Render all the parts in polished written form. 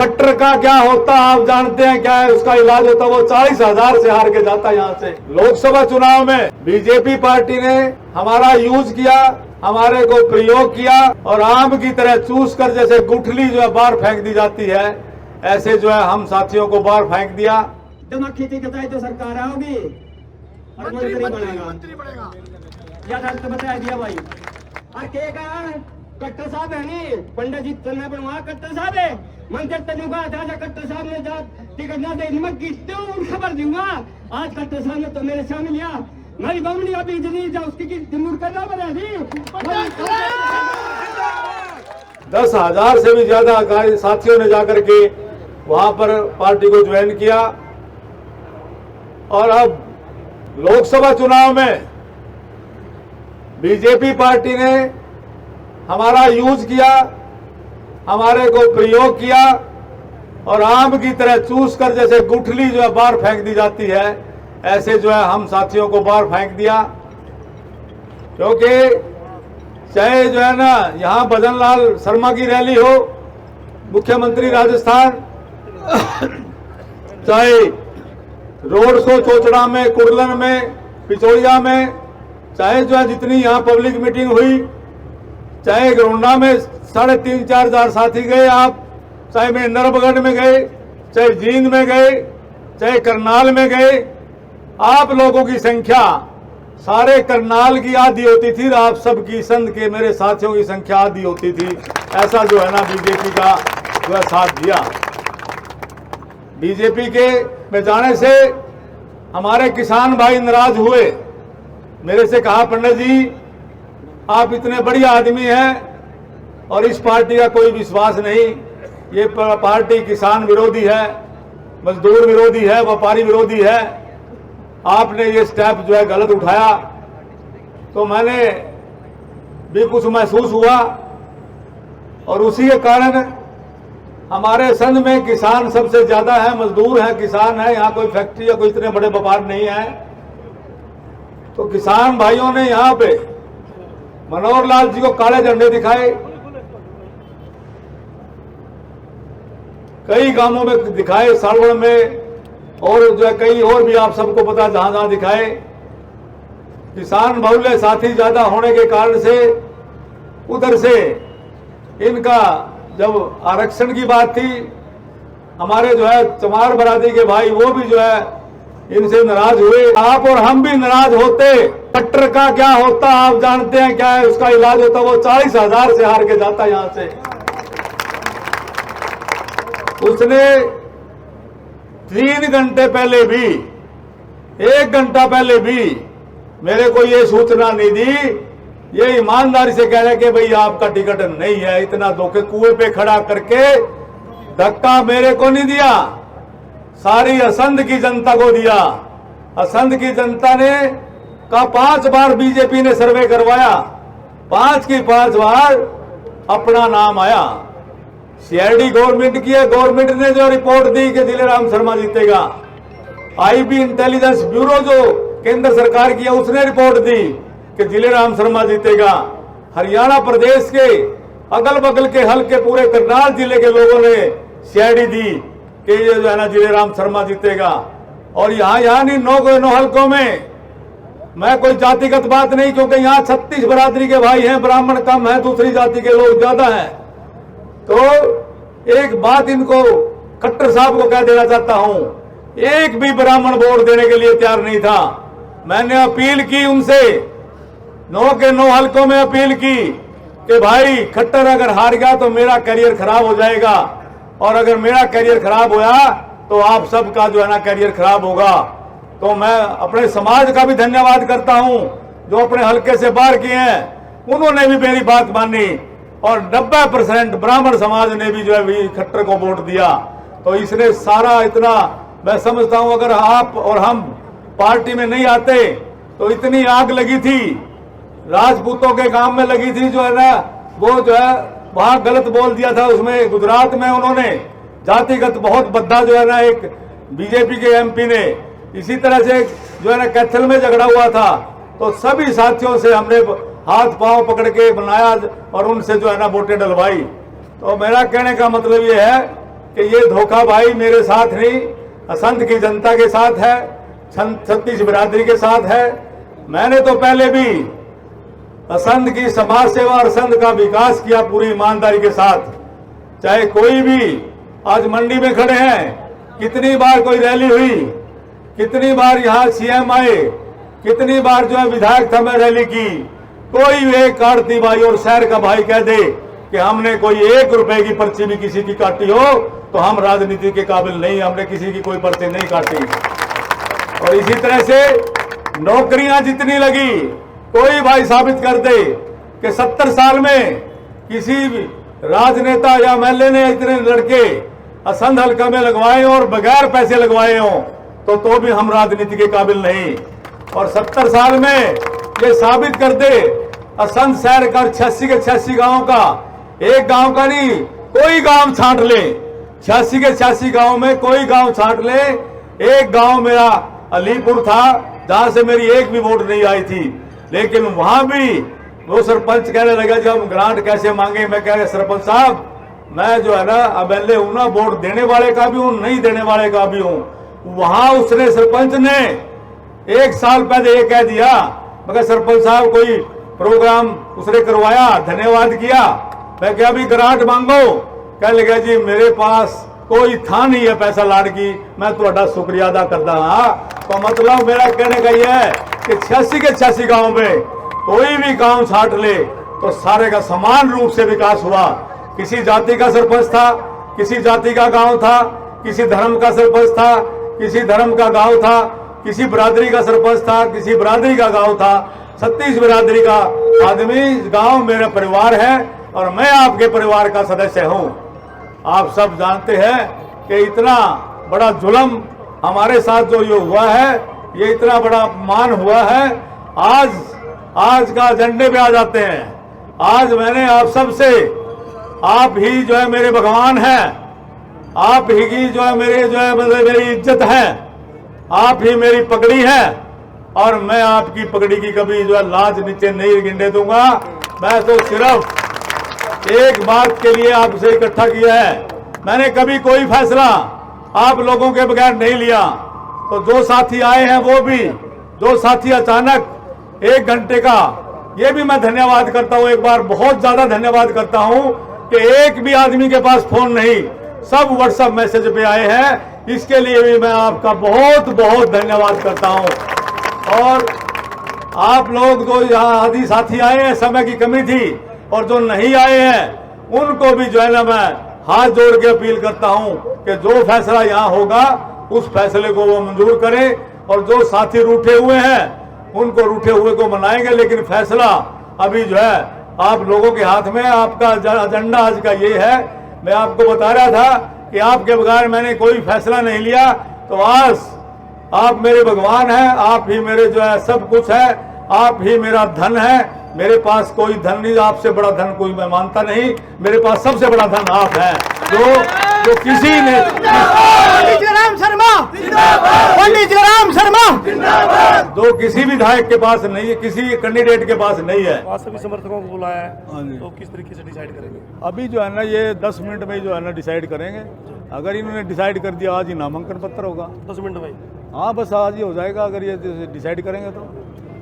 कट्टर का क्या होता आप जानते हैं क्या है उसका इलाज होता, वो 40,000 से हार के जाता यहाँ से। लोकसभा चुनाव में बीजेपी पार्टी ने हमारा यूज किया, हमारे को प्रयोग किया और आम की तरह चूस कर जैसे गुठली जो है बाहर फेंक दी जाती है, ऐसे जो है हम साथियों को बाहर फेंक दिया। जब खेती बताए तो सरकार आओगी और मंत्री बनेगा या तो बताया दिया भाई। और कहेगा कट्टर साहब है नहीं, पंडित जी तने बनवा कट्टर साहब है, मंदिर तनुगा राजा कट्टर साहब ने जा टिकट ना दे नमक की तो खबर दूंगा। आज कट्टर साहब ने तो मेरे सामने लिया, मेरी बमनी अभी इतनी जा उसकी की तिमुर करना बना दी। 10,000 से भी ज्यादा साथियों ने जाकर के वहां पर पार्टी को ज्वाइन किया और अब लोकसभा चुनाव में बीजेपी पार्टी ने हमारा यूज किया, हमारे को प्रयोग किया और आम की तरह चूस कर जैसे गुठली जो है बाहर फेंक दी जाती है, ऐसे जो है हम साथियों को बाहर फेंक दिया। क्योंकि चाहे जो है ना यहाँ भजन लाल शर्मा की रैली हो, मुख्यमंत्री राजस्थान, चाहे रोड शो चोचड़ा में, कुर्लन में, पिचोड़िया में, चाहे जो है जितनी यहाँ पब्लिक मीटिंग हुई, चाहे गोंडा में 3,500-4 हजार साथी गए आप, चाहे मैं नरबगढ़ में गए, चाहे जींद में गए, चाहे करनाल में गए, आप लोगों की संख्या सारे करनाल की आधी होती थी, आप सबकी संघ के मेरे साथियों की संख्या आधी होती थी। ऐसा जो है ना बीजेपी का जो है साथ दिया। बीजेपी के में जाने से हमारे किसान भाई नाराज हुए, मेरे से कहा पंडित जी आप इतने बढ़िया आदमी हैं और इस पार्टी का कोई विश्वास नहीं, ये पार्टी किसान विरोधी है, मजदूर विरोधी है, व्यापारी विरोधी है, आपने ये स्टेप जो है गलत उठाया। तो मैंने भी कुछ महसूस हुआ और उसी के कारण हमारे संघ में किसान सबसे ज्यादा है, मजदूर है, किसान है, यहाँ कोई फैक्ट्री या कोई इतने बड़े व्यापार नहीं है। तो किसान भाइयों ने यहाँ पे मनोहर लाल जी को काले झंडे दिखाए, कई गांवों में दिखाए, सालवड़ में और जो है कई और भी आप सबको पता जहां जहां दिखाए। किसान बहुल्य साथी ज्यादा होने के कारण से उधर से इनका जब आरक्षण की बात थी, हमारे जो है चमार बरादरी के भाई वो भी जो है इनसे नाराज हुए। आप और हम भी नाराज होते। कट्टर का क्या होता आप जानते हैं क्या है उसका इलाज होता, वो 40,000 से हार के जाता यहां से। उसने 3 घंटे पहले भी, 1 घंटा पहले भी मेरे को ये सूचना नहीं दी, ये ईमानदारी से कह रहे कि भाई आपका टिकट नहीं है। इतना धोखे कुएं पे खड़ा करके धक्का मेरे को नहीं दिया, सारी असंध की जनता को दिया। असंध की जनता ने का 5 बार बीजेपी ने सर्वे करवाया, 5 की 5 बार अपना नाम आया। सीआईडी गवर्नमेंट की है, गवर्नमेंट ने जो रिपोर्ट दी कि जिलेराम शर्मा जीतेगा। आईबी इंटेलिजेंस ब्यूरो जो केंद्र सरकार की है उसने रिपोर्ट दी कि जिलेराम शर्मा जीतेगा। हरियाणा प्रदेश के अगल बगल के हल्के पूरे करनाल जिले के लोगों ने सीआईडी दी कि ये जो है ना जिलेराम शर्मा जीतेगा। और यहाँ नहीं 9 हल्कों में, मैं कोई जातिगत बात नहीं, क्योंकि यहाँ 36 बरादरी के भाई हैं, ब्राह्मण कम है, दूसरी जाति के लोग ज्यादा हैं। तो एक बात इनको खट्टर साहब को कह देना चाहता हूं, एक भी ब्राह्मण वोट देने के लिए तैयार नहीं था। मैंने अपील की उनसे, 9 के 9 हल्कों में अपील की कि भाई खट्टर अगर हार गया तो मेरा करियर खराब हो जाएगा, और अगर मेरा करियर खराब होया तो आप सबका जो है ना करियर खराब होगा। तो मैं अपने समाज का भी धन्यवाद करता हूं जो अपने हल्के से बाहर किए हैं, उन्होंने भी मेरी बात मानी और 90% ब्राह्मण समाज ने भी जो है खट्टर को वोट दिया। तो इसने सारा इतना, मैं समझता हूं अगर आप और हम पार्टी में नहीं आते तो इतनी आग लगी थी, राजपूतों के गांव में लगी थी जो है ना, वो जो है वहां गलत बोल दिया था। उसमें गुजरात में उन्होंने जातिगत बहुत बद्दा जो है ना एक बीजेपी के एमपी ने, इसी तरह से जो है ना कैथल में झगड़ा हुआ था। तो सभी साथियों से हमने हाथ पांव पकड़ के बनाया और उनसे जो है ना वोटें डलवाई। तो मेरा कहने का मतलब ये है कि ये धोखा भाई मेरे साथ नहीं, असंध की जनता के साथ है, छत्तीस बिरादरी के साथ है। मैंने तो पहले भी असंध की समाज सेवा और असंध का विकास किया पूरी ईमानदारी के साथ। चाहे कोई भी, आज मंडी में खड़े हैं, कितनी बार कोई रैली हुई, कितनी बार यहाँ सीएम आए, कितनी बार जो है विधायक था मैं रैली की, कोई एक आड़ती भाई और शहर का भाई कह दे कि हमने कोई 1 रुपए की पर्ची भी किसी की काटी हो तो हम राजनीति के काबिल नहीं, हमने किसी की कोई पर्ची नहीं काटी। और इसी तरह से नौकरियां जितनी लगी, कोई भाई साबित कर दे कि 70 साल में किसी भी राजनेता या एमएलए ने इतने लड़के असंध हल्का में लगवाए और बगैर पैसे लगवाए हों तो भी हम राजनीति के काबिल नहीं। और 70 साल में ये साबित कर दे असंध शहर का 86 के 86 गांव का, एक गांव का नहीं, कोई गांव छांट ले, 86 के 86 गांव में कोई गांव छांट ले। एक गांव मेरा अलीपुर था जहां से मेरी एक भी वोट नहीं आई थी, लेकिन वहां भी वो सरपंच कहने लगा जब हम ग्रांट कैसे मांगे। मैं कह रहा सरपंच साहब, मैं जो है ना एमएलए हूं ना, वोट देने वाले का भी हूं, नहीं देने वाले का भी हूं। वहां उसने सरपंच ने 1 साल पहले ये कह दिया, मगर सरपंच साहब कोई प्रोग्राम उसने करवाया, धन्यवाद किया। मैं क्या अभी ग्रांट मांगो, कह लगा जी मेरे पास कोई था नहीं है पैसा लाड़ की, मैं तुम्हारा शुक्रिया अदा करता हूं। तो मतलब मेरा कहने का यह है कि 86 के 86 गांव में कोई भी गांव छांट ले तो सारे का समान रूप से विकास हुआ। किसी जाति का सरपंच था, किसी जाति का गांव था, किसी धर्म का सरपंच था, किसी धर्म का गांव था, किसी बिरादरी का सरपंच था, किसी बिरादरी का गांव था, 36 बिरादरी का आदमी गांव मेरा परिवार है और मैं आपके परिवार का सदस्य हूं। आप सब जानते हैं कि इतना बड़ा जुल्म हमारे साथ जो ये हुआ है, ये इतना बड़ा अपमान हुआ है। आज का एजेंडे पे आ जाते हैं। आज मैंने आप सब से, आप ही जो है मेरे भगवान हैं, आप ही की जो है मेरी इज्जत है, आप ही मेरी पगड़ी है और मैं आपकी पगड़ी की कभी जो है लाज नीचे नहीं गिरने दूंगा। मैं तो सिर्फ एक बात के लिए आपसे इकट्ठा किया है, मैंने कभी कोई फैसला आप लोगों के बगैर नहीं लिया। तो जो साथी आए हैं वो भी, जो साथी अचानक 1 घंटे का, ये भी मैं धन्यवाद करता हूं, एक बार बहुत ज्यादा धन्यवाद करता हूं कि एक भी आदमी के पास फोन नहीं, सब व्हाट्सएप मैसेज पे आए हैं। इसके लिए भी मैं आपका बहुत बहुत धन्यवाद करता हूं। और आप लोग जो यहाँ आदि साथी आए हैं, समय की कमी थी, और जो नहीं आए हैं उनको भी जो है ना मैं हाथ जोड़ के अपील करता हूं कि जो फैसला यहाँ होगा उस फैसले को वो मंजूर करें। और जो साथी रूठे हुए हैं उनको रूठे हुए को मनाएंगे, लेकिन फैसला अभी जो है आप लोगों के हाथ में। आपका एजेंडा आज का ये है। मैं आपको बता रहा था कि आपके बगैर मैंने कोई फैसला नहीं लिया। तो आज आप मेरे भगवान हैं, आप ही मेरे जो है सब कुछ है, आप ही मेरा धन है। मेरे पास कोई धन नहीं, आपसे बड़ा धन कोई मैं मानता नहीं। मेरे पास सबसे बड़ा धन आप हैं, जो किसी ने राम शर्मा, पंडित राम शर्मा, जो किसी विधायक के पास नहीं है, किसी कैंडिडेट के पास नहीं है। वहाँ सभी समर्थकों को बुलाया है, तो किस तरीके से डिसाइड करेंगे? अभी जो है ना ये 10 मिनट में जो है ना डिसाइड करेंगे। अगर इन्होंने डिसाइड कर दिया आज ही नामांकन पत्र होगा। 10 मिनट में? हाँ बस आज ही हो जाएगा अगर ये डिसाइड करेंगे तो।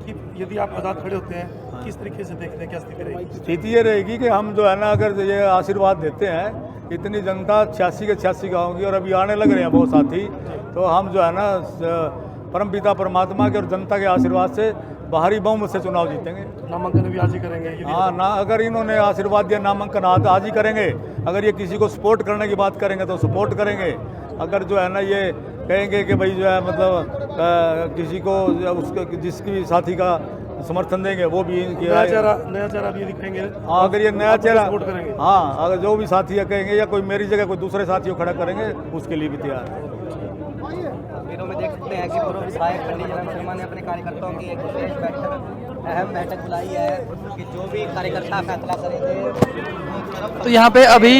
कि यदि आप आजाद खड़े होते हैं, किस तरीके से देखते हैं, क्या स्थिति रहेगी? स्थिति ये रहेगी कि हम जो है ना अगर ये आशीर्वाद देते हैं, इतनी जनता 86 के 86 गाँव की, और अभी आने लग रहे हैं बहुत साथी, तो हम जो है ना परमपिता परमात्मा के और जनता के आशीर्वाद से बाहरी बहुमत से चुनाव जीतेंगे। नामांकन भी आज ही करेंगे? हाँ ना, अगर इन्होंने आशीर्वाद दिया नामांकन आज ही करेंगे। अगर ये किसी को सपोर्ट करने की बात करेंगे तो सपोर्ट करेंगे। अगर जो है ना ये कहेंगे कि भाई जो है मतलब किसी को उसके जिसकी भी साथी का समर्थन देंगे, वो भी नया चेहरा भी दिखाएंगे। हाँ अगर ये नया चेहरा सपोर्ट करेंगे। हाँ अगर जो भी साथी कहेंगे या कोई मेरी जगह कोई दूसरे साथी को खड़ा करेंगे, उसके लिए भी तैयार है। वीडियो में देख सकते हैं कि पूर्व विधायक पंडित राम शर्मा ने अपने कार्यकर्ताओं की एक विशेष बैठक, अहम बैठक बुलाई है कि जो भी कार्यकर्ता फैसला करेंगे। तो यहाँ पे अभी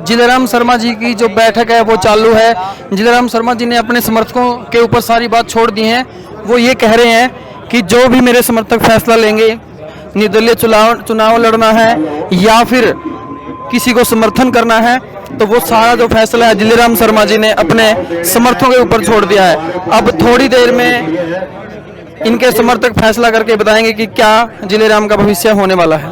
जिलेराम शर्मा जी की जो बैठक है वो चालू है। जिलेराम शर्मा जी ने अपने समर्थकों के ऊपर सारी बात छोड़ दी है। वो ये कह रहे हैं कि जो भी मेरे समर्थक फैसला लेंगे, निर्दलीय चुनाव लड़ना है या फिर किसी को समर्थन करना है तो वो सारा जो फैसला है जिलेराम शर्मा जी ने अपने समर्थकों के ऊपर छोड़ दिया है। अब थोड़ी देर में इनके समर्थक फैसला करके बताएंगे कि क्या जिलेराम का भविष्य होने वाला है।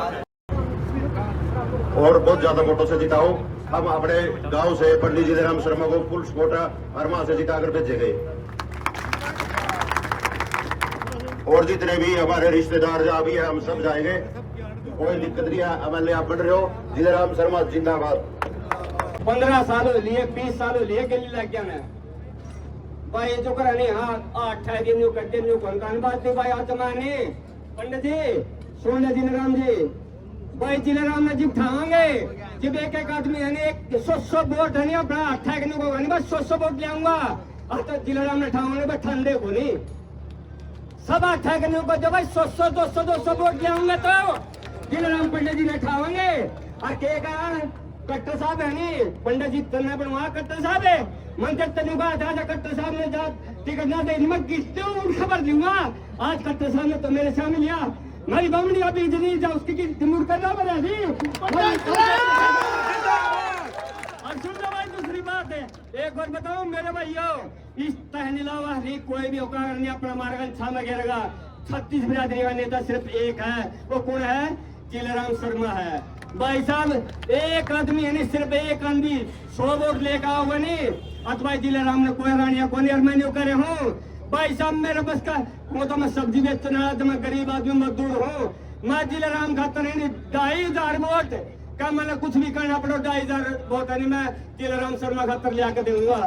और बहुत ज्यादा वोटों से जिताओ। हम अपने गांव से पंडित जिलेराम शर्मा को फुल सपोर्ट अरमा से जिताकर भेजे गए। और जितने भी हमारे रिश्तेदार जहाँ भी है हम सब जाएंगे, कोई दिक्कत नहीं है। एमएलए आप बन रहे हो, जिलेराम शर्मा जिंदाबाद। 15 सालों लिए 20 सालों लिए गली लग गया मैं भाई जो कराने हाँ 8 दिन न्यू करते न्यू कौन बात नहीं भाई आत्माने पंडित जी सुन ले जिलेराम जी भाई जिलेराम ने जिब ठाएंगे जब एक आदमी है ना 100 वोट है नहीं अपना 8 न्यू को बस 100 वोट ले आऊंगा। तो जिलेराम ने ठाऊंगे बस ठंडे को नहीं सब 8 न्यू को जब भाई 100 200 वोट ले आऊंगे तो जिलेराम पंडित जी ने ठाएंगे और कहेगा कट्टर साहब है नहीं पंडित जी तन्ने बनवा कट्टर साहब है मंदिर तनु बात आज कट्टर साहब ने जा टिकट ना दे मैं किससे उन खबर दूंगा। आज कट्टर साहब ने तो मेरे सामने लिया मेरी बमड़ी अभी इतनी जा उसकी की मुड़ कर ना बना जी। और सुन लो भाई दूसरी बात है एक बार बताओ मेरे भाइयों इस तहनीलावा नहीं कोई भी औकार नहीं अपना मार्ग छामा गिरेगा। 36 बिरादरी का नेता सिर्फ एक है वो कौन है जिलेराम शर्मा है। भाई साहब एक आदमी है नहीं सिर्फ एक आदमी 100 वोट लेकर आओगे नहीं अथवा जिलेराम ने कोई रानिया को नहीं और मैं नहीं करे हूँ। भाई साहब मेरे बस का वो तो मैं सब्जी बेचना तो मैं गरीब आदमी मजदूर हूँ। मैं जिलेराम खाता नहीं 2500 वोट का मैंने कुछ भी करना पड़ो 2500 वोट नहीं मैं जिलेराम शर्मा खातर ले आकर दूंगा।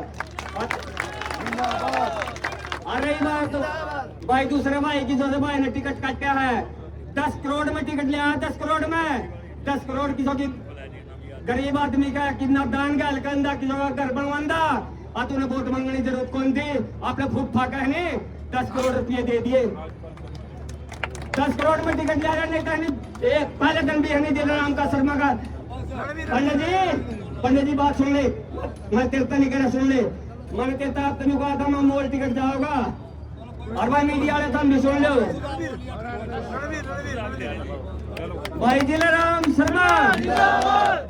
अरे बात भाई दूसरे भाई की जो भाई ने टिकट काटा है 10 करोड़ में टिकट लिया 10 करोड़ में 10 करोड़ किसी की गरीब आदमी का कितना दान का अलकंदा किसी का घर बनवांदा और तूने वोट मांगने की जरूरत कौन थी। आपने फूफा कहने 10 करोड़ रुपये दे दिए 10 करोड़ में टिकट लिया नहीं कहने एक पहले दिन भी है नहीं जिलेराम का शर्मा का। पंडित जी बात सुन ले मैं तेरता नहीं कह सुन ले मैंने कहता तेन कहा था मैं मोल टिकट जाऊंगा और भाई मीडिया वाले तुम भी सुन लो भाई जिलेराम शर्मा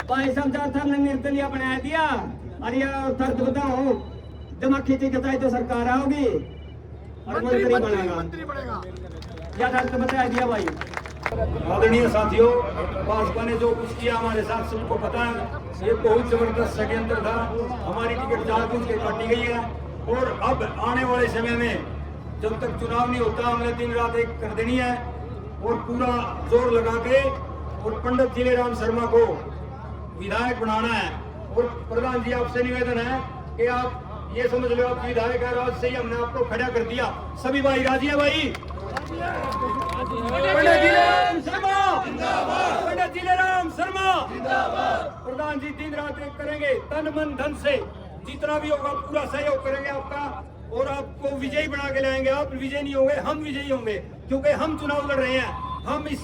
भाई समझा था हमने निर्दलीय बनाया दिया। अरे यार तर्क बताऊं दिमाग खींची बताई तो सरकार आओगी और मंत्री बनेगा या तर्क बताया दिया भाई। आदरणीय साथियों भाजपा ने जो कुछ किया हमारे साथ सबको पता है ये बहुत जबरदस्त षड्यंत्र था। हमारी टिकट जानबूझ के काटी गई है और अब आने वाले समय में जब तक चुनाव नहीं होता हमने दिन रात एक कर देनी है और पूरा जोर लगा के और पंडित जिलेराम शर्मा को विधायक बनाना है। और प्रधान जी आपसे निवेदन है कि आप ये समझ लो आप विधायक है राज से ही हमने आपको खड़ा कर दिया। सभी भाई राजी है भाई पंडित जिलेराम शर्मा जिंदाबाद पंडित जिलेराम शर्मा जिंदाबाद। प्रधान जी दिन रात एक करेंगे तन मन धन से जितना भी होगा पूरा सहयोग करेंगे आपका और आपको विजयी बना के लाएंगे। आप विजयी नहीं होंगे हम विजयी होंगे क्योंकि हम चुनाव लड़ रहे हैं। हम इस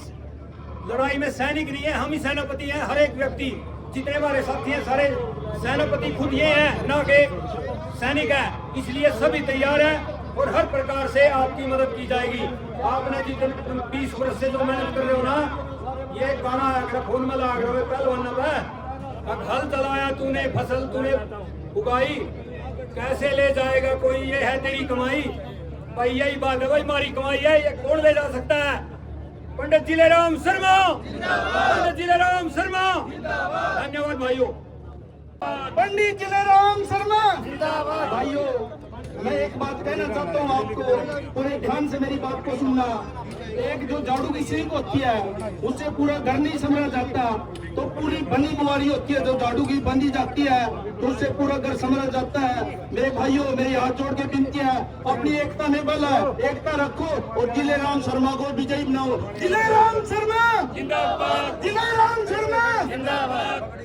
लड़ाई में सैनिक नहीं है हम ही सेनापति हैं। हर एक व्यक्ति जितने हमारे साथी हैं सारे सेनापति खुद ये हैं ना कि सैनिक है। इसलिए सभी तैयार हैं और हर प्रकार से आपकी मदद की जाएगी। आपने जितने 20 वर्ष से जो मेहनत कर रहे हो ना ये गाना अगर फोन में लगा रहे हो पहलवान अब हल चलाया तूने फसल तूने उगाई कैसे ले जाएगा कोई ये है तेरी कमाई। भाई यही बात है भाई हमारी कमाई है ये कौन ले जा सकता है। पंडित जिलेराम शर्मा पंडित जिलेराम शर्मा धन्यवाद भाइयों। पंडित जिलेराम शर्मा भाइयों मैं एक बात कहना चाहता हूँ आपको पूरे ध्यान से मेरी बात को सुनना। एक जो झाड़ू की सीख होती है उससे पूरा घर नहीं संभला जाता तो पूरी बनी बुआरी होती है जो झाड़ू की बंदी जाती है तो उससे पूरा घर संभला जाता है। मेरे भाइयों मेरी हाथ जोड़ के विनती है अपनी एकता में बल है एकता रखो और जिलेराम शर्मा को विजयी बनाओ। जिलेराम शर्मा जिंदाबाद जिलेराम शर्मा जिंदाबाद।